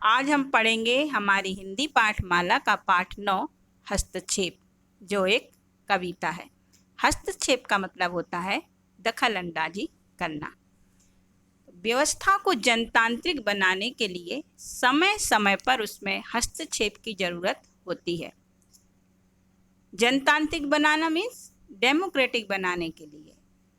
आज हम पढ़ेंगे हमारी हिंदी पाठमाला का पाठ 9 हस्तक्षेप, जो एक कविता है। हस्तक्षेप का मतलब होता है दखल अंदाजी करना। व्यवस्था को जनतांत्रिक बनाने के लिए समय समय पर उसमें हस्तक्षेप की ज़रूरत होती है। जनतांत्रिक बनाना मीन्स डेमोक्रेटिक बनाने के लिए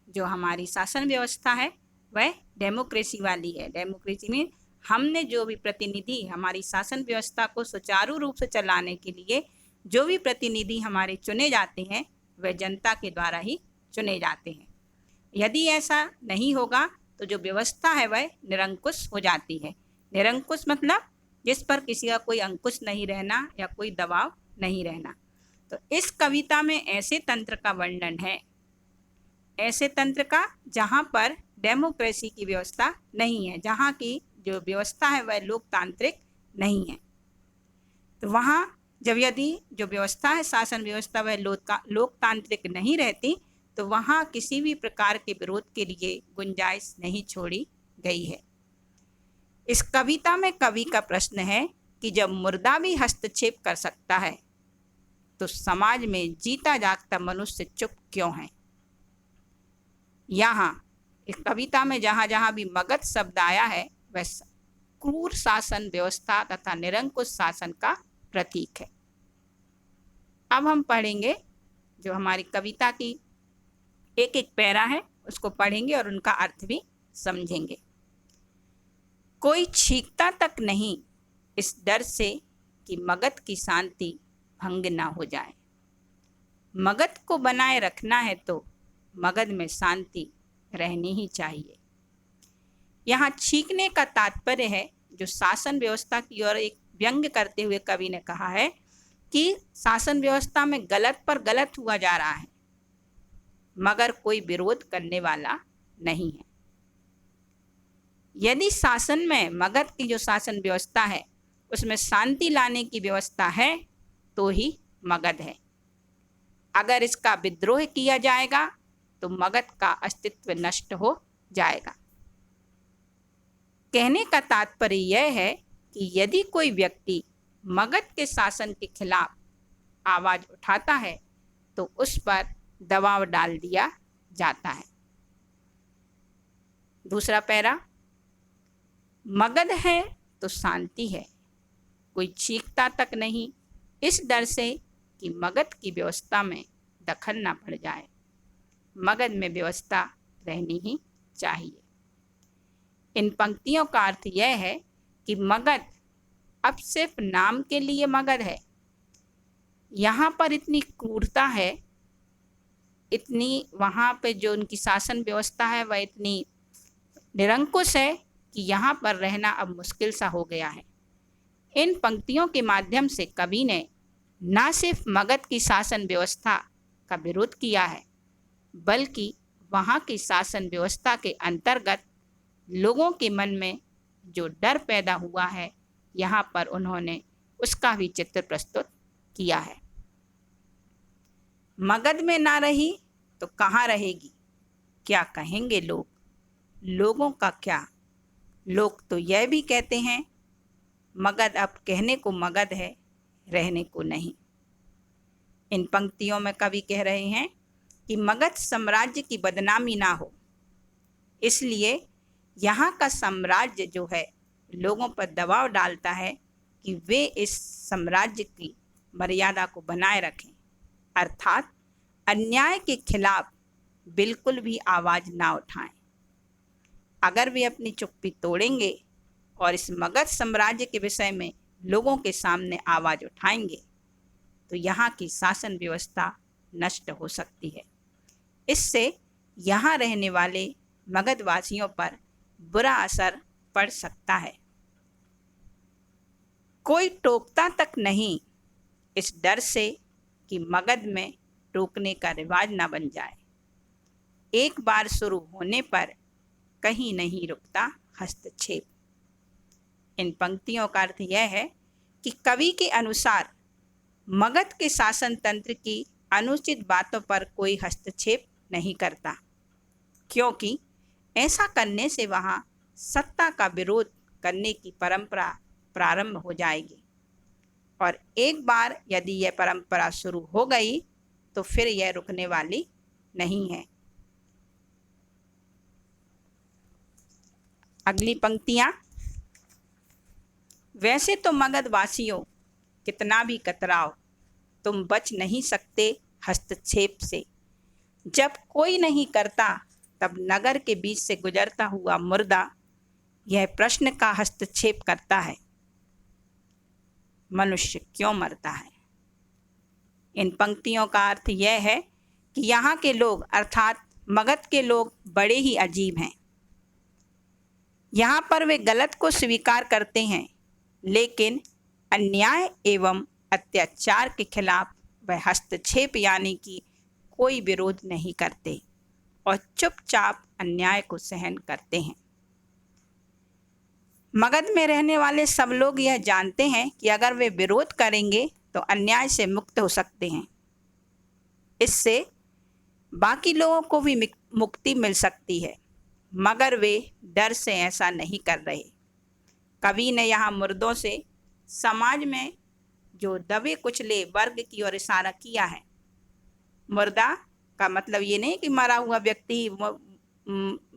जो हमारी शासन व्यवस्था है वह डेमोक्रेसी वाली है। डेमोक्रेसी में हमने जो भी प्रतिनिधि हमारी शासन व्यवस्था को सुचारू रूप से चलाने के लिए जो भी प्रतिनिधि हमारे चुने जाते हैं वह जनता के द्वारा ही चुने जाते हैं। यदि ऐसा नहीं होगा तो जो व्यवस्था है वह निरंकुश हो जाती है। निरंकुश मतलब जिस पर किसी का कोई अंकुश नहीं रहना या कोई दबाव नहीं रहना। तो इस कविता में ऐसे तंत्र का वर्णन है, ऐसे तंत्र का जहाँ पर डेमोक्रेसी की व्यवस्था नहीं है, जहाँ की जो व्यवस्था है वह लोकतांत्रिक नहीं है। तो वहाँ जब यदि जो व्यवस्था है शासन व्यवस्था वह लोकतांत्रिक नहीं रहती तो वहाँ किसी भी प्रकार के विरोध के लिए गुंजाइश नहीं छोड़ी गई है। इस कविता में कवि का प्रश्न है कि जब मुर्दा भी हस्तक्षेप कर सकता है तो समाज में जीता जागता मनुष्य चुप क्यों है। यहाँ इस कविता में जहाँ जहाँ भी मगध शब्द आया है वह क्रूर शासन व्यवस्था तथा निरंकुश शासन का प्रतीक है। अब हम पढ़ेंगे जो हमारी कविता की एक एक पैरा है उसको पढ़ेंगे और उनका अर्थ भी समझेंगे। कोई छींकता तक नहीं इस डर से कि मगध की शांति भंग ना हो जाए। मगध को बनाए रखना है तो मगध में शांति रहनी ही चाहिए। यहाँ छींकने का तात्पर्य है जो शासन व्यवस्था की ओर एक व्यंग्य करते हुए कवि ने कहा है कि शासन व्यवस्था में गलत पर गलत हुआ जा रहा है मगर कोई विरोध करने वाला नहीं है। यदि शासन में मगध की जो शासन व्यवस्था है उसमें शांति लाने की व्यवस्था है तो ही मगध है। अगर इसका विद्रोह किया जाएगा तो मगध का अस्तित्व नष्ट हो जाएगा। कहने का तात्पर्य यह है कि यदि कोई व्यक्ति मगध के शासन के खिलाफ आवाज उठाता है तो उस पर दबाव डाल दिया जाता है। दूसरा पैरा, मगध है तो शांति है, कोई चीखता तक नहीं इस डर से कि मगध की व्यवस्था में दखल ना पड़ जाए। मगध में व्यवस्था रहनी ही चाहिए। इन पंक्तियों का अर्थ यह है कि मगध अब सिर्फ नाम के लिए मगध है। यहाँ पर इतनी क्रूरता है, इतनी वहाँ पे जो उनकी शासन व्यवस्था है वह इतनी निरंकुश है कि यहाँ पर रहना अब मुश्किल सा हो गया है। इन पंक्तियों के माध्यम से कवि ने न सिर्फ मगध की शासन व्यवस्था का विरोध किया है बल्कि वहाँ की शासन व्यवस्था के अंतर्गत लोगों के मन में जो डर पैदा हुआ है यहाँ पर उन्होंने उसका भी चित्र प्रस्तुत किया है। मगध में ना रही तो कहाँ रहेगी, क्या कहेंगे लोग, लोगों का क्या। लोग तो यह भी कहते हैं मगध अब कहने को मगध है, रहने को नहीं। इन पंक्तियों में कवि कह रहे हैं कि मगध साम्राज्य की बदनामी ना हो, इसलिए यहाँ का साम्राज्य जो है लोगों पर दबाव डालता है कि वे इस साम्राज्य की मर्यादा को बनाए रखें, अर्थात अन्याय के खिलाफ बिल्कुल भी आवाज़ ना उठाएं। अगर वे अपनी चुप्पी तोड़ेंगे और इस मगध साम्राज्य के विषय में लोगों के सामने आवाज़ उठाएंगे तो यहाँ की शासन व्यवस्था नष्ट हो सकती है। इससे यहाँ रहने वाले मगधवासियों पर बुरा असर पड़ सकता है। कोई टोकता तक नहीं इस डर से कि मगध में टोकने का रिवाज ना बन जाए। एक बार शुरू होने पर कहीं नहीं रुकता हस्तक्षेप। इन पंक्तियों का अर्थ यह है कि कवि के अनुसार मगध के शासन तंत्र की अनुचित बातों पर कोई हस्तक्षेप नहीं करता, क्योंकि ऐसा करने से वहाँ सत्ता का विरोध करने की परंपरा प्रारंभ हो जाएगी। और एक बार यदि यह परंपरा शुरू हो गई तो फिर यह रुकने वाली नहीं है। अगली पंक्तियां। वैसे तो मगध वासियों कितना भी कतराओ, तुम बच नहीं सकते हस्तक्षेप से। जब कोई नहीं करता तब नगर के बीच से गुजरता हुआ मुर्दा यह प्रश्न का हस्तक्षेप करता है, मनुष्य क्यों मरता है। इन पंक्तियों का अर्थ यह है कि यहाँ के लोग अर्थात मगध के लोग बड़े ही अजीब हैं। यहाँ पर वे गलत को स्वीकार करते हैं, लेकिन अन्याय एवं अत्याचार के खिलाफ वह हस्तक्षेप यानी कि कोई विरोध नहीं करते और चुपचाप अन्याय को सहन करते हैं। मगध में रहने वाले सब लोग यह जानते हैं कि अगर वे विरोध करेंगे तो अन्याय से मुक्त हो सकते हैं। इससे बाकी लोगों को भी मुक्ति मिल सकती है, मगर वे डर से ऐसा नहीं कर रहे। कवि ने यहाँ मुर्दों से समाज में जो दबे कुचले वर्ग की ओर इशारा किया है। मुर्दा का मतलब ये नहीं कि मरा हुआ व्यक्ति ही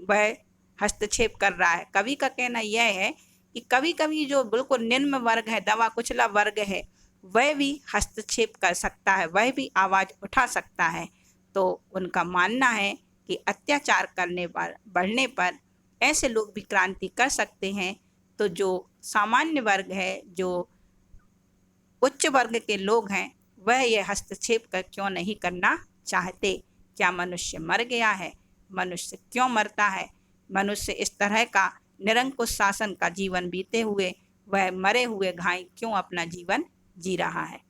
वह हस्तक्षेप कर रहा है। कवि का कहना यह है कि कभी कभी जो बिल्कुल निम्न वर्ग है, दबा कुचला वर्ग है, वह भी हस्तक्षेप कर सकता है, वह भी आवाज़ उठा सकता है। तो उनका मानना है कि अत्याचार करने पर बढ़ने पर ऐसे लोग भी क्रांति कर सकते हैं। तो जो सामान्य वर्ग है, जो उच्च वर्ग के लोग हैं, वह यह हस्तक्षेप कर क्यों नहीं करना चाहते। क्या मनुष्य मर गया है? मनुष्य क्यों मरता है? मनुष्य इस तरह का निरंकुश शासन का जीवन बीते हुए वह मरे हुए घाय क्यों अपना जीवन जी रहा है।